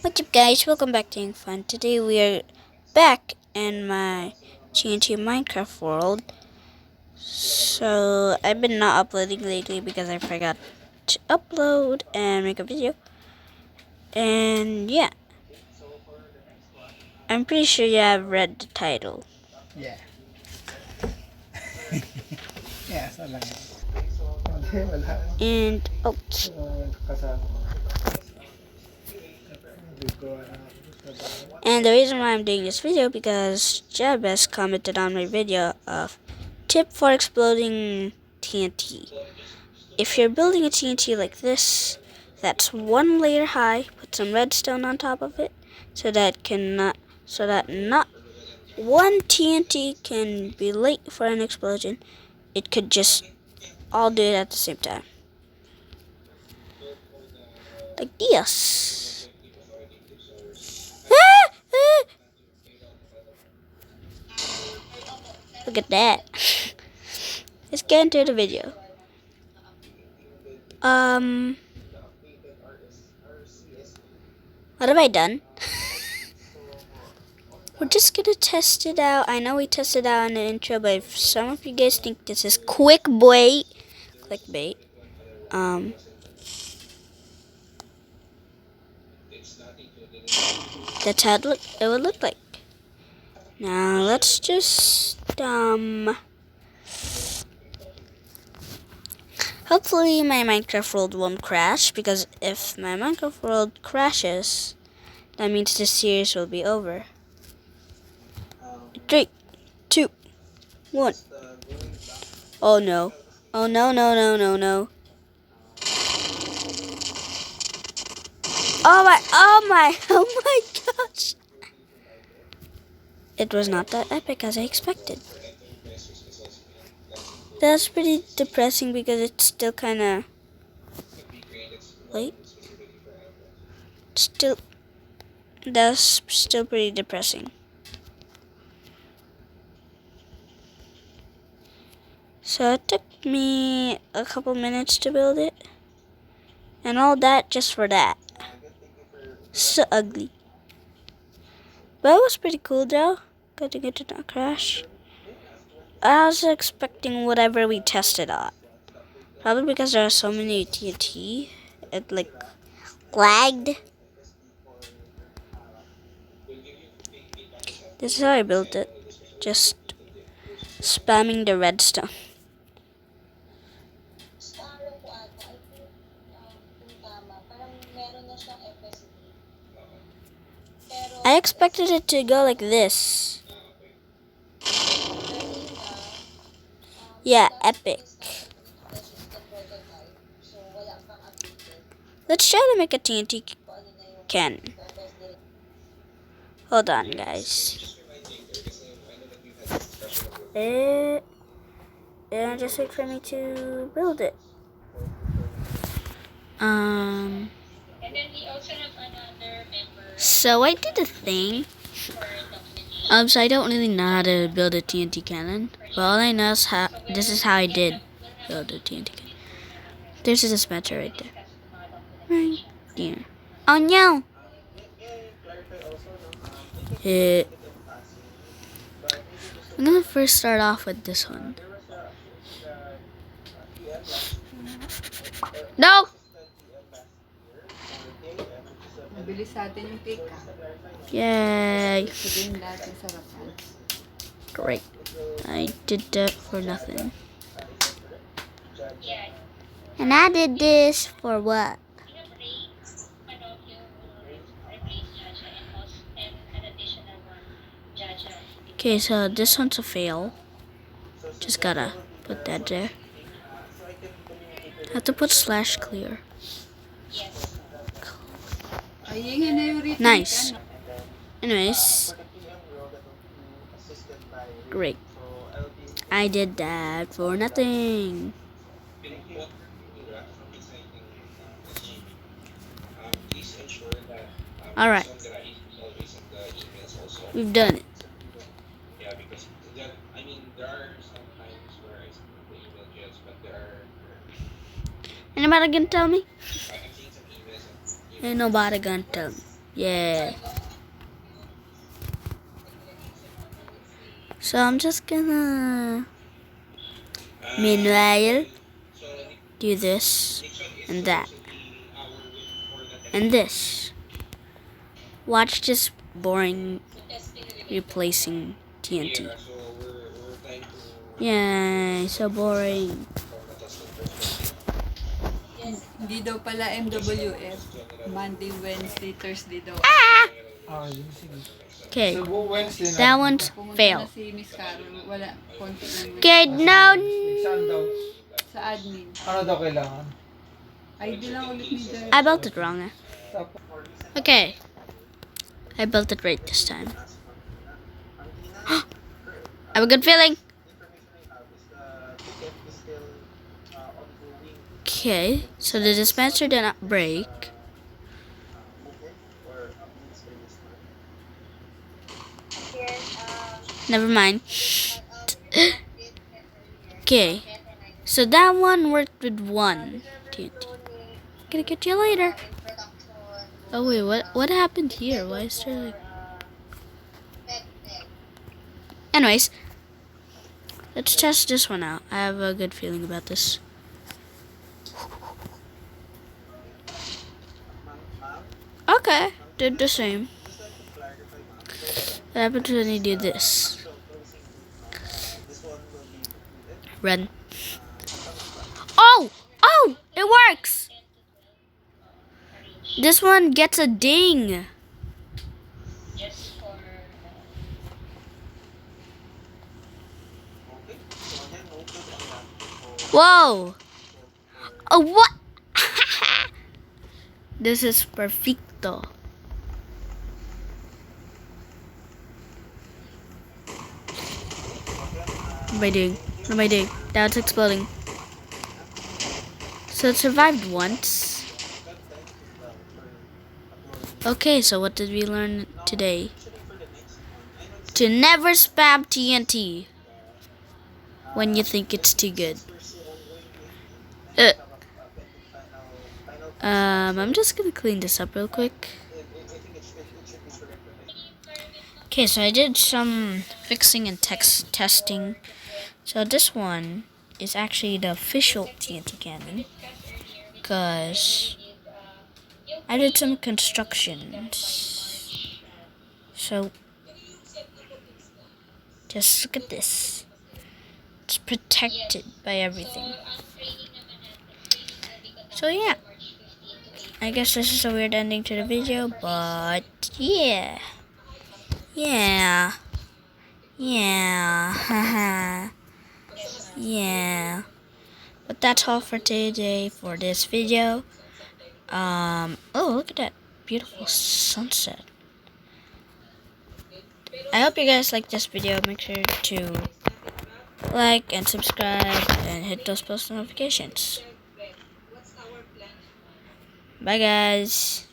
What's up guys, welcome back to Ink Fun. Today we are back in my TNT Minecraft world. So I've been not uploading lately because I forgot to upload and make a video. And yeah, I'm pretty sure you have read the title. Yeah. Yeah, so lang. Hindi, wala. And oops. Kasama ko. Hindi ko And the reason why I'm doing this video because Jabez commented on my video of tip for exploding TNT. If you're building a TNT like this, that's one layer high, put some redstone on top of it so that not one TNT can be late for an explosion. It could just all do it at the same time. Like this. Ah, ah. Look at that. Let's get into the video. What have I done? We're just gonna test it out. I know we tested out in the intro, but if some of you guys think this is clickbait, that's how it would look like. Now let's just hopefully my Minecraft world won't crash, because if my Minecraft world crashes, that means this series will be over. 3, 2, 1. Oh no. Oh no, no, no, no, no. Oh my, oh my gosh. It was not that epic as I expected. That's pretty depressing because it's still kind of late. That's still pretty depressing. So it took me a couple minutes to build it. And all that just for that. So ugly. But it was pretty cool though. Getting it to not crash. I was expecting whatever we tested on. Probably because there are so many TNT. It like lagged. This is how I built it. Just spamming the redstone. I expected it to go like this. Yeah, epic. Let's try to make a TNT cannon. Hold on, guys. And just wait for me to build it. And then we also have another member. So I did a thing. So I don't really know how to build a TNT cannon. But all I know is this is how I did build a TNT cannon. There's a dispenser right there. Right there. Oh no! I'm gonna first start off with this one. No! Mabilis sa atin yung cake, ah. Yay! Sabihin lahat yung sarapan. Great. I did that for nothing. And I did this for what? Okay, so this one's a fail. Just gotta put that there. Have to put /clear. Nice. Anyways. Great. I did that for nothing. Alright. We've done it. Anybody gonna tell me? Ain't nobody gonna tell me. Yeah. So I'm just gonna meanwhile do this and that and this. Watch this boring replacing TNT. Yay, so boring. Hindi daw pala MWF. Monday, Wednesday, Thursday daw. Ah, yun, sige. Okay, So, Wednesday na. that one's Pumunta fail. na si Miss Carol. Wala. Konti lang. Okay, now Saan daw? Sa admin. Ano daw kailangan? ID lang ulit ni Jerry. I built it wrong. Tapos, Okay, I built it right this time. I have a good feeling. Okay, so the dispenser did not break. Never mind. Okay, so that one worked with one TNT. Gonna get you later. Oh wait, what happened here? Why is there like... Anyways, let's test this one out. I have a good feeling about this. Okay, did the same. What happens when you do this? Run. Oh! Oh! It works! This one gets a ding. Whoa! Oh, what? This is perfecto. What am I doing? What am I doing? Now it's exploding. So it survived once. Okay, so what did we learn today? To never spam TNT when you think it's too good. I'm just gonna clean this up real quick. Okay, so I did some fixing and testing. So this one is actually the official TNT cannon, because I did some constructions. So just look at this. It's protected by everything. So yeah, I guess this is a weird ending to the video, but yeah, haha, yeah. But that's all for today for this video. Oh, look at that beautiful sunset. I hope you guys like this video. Make sure to like and subscribe and hit those post notifications. Bye guys.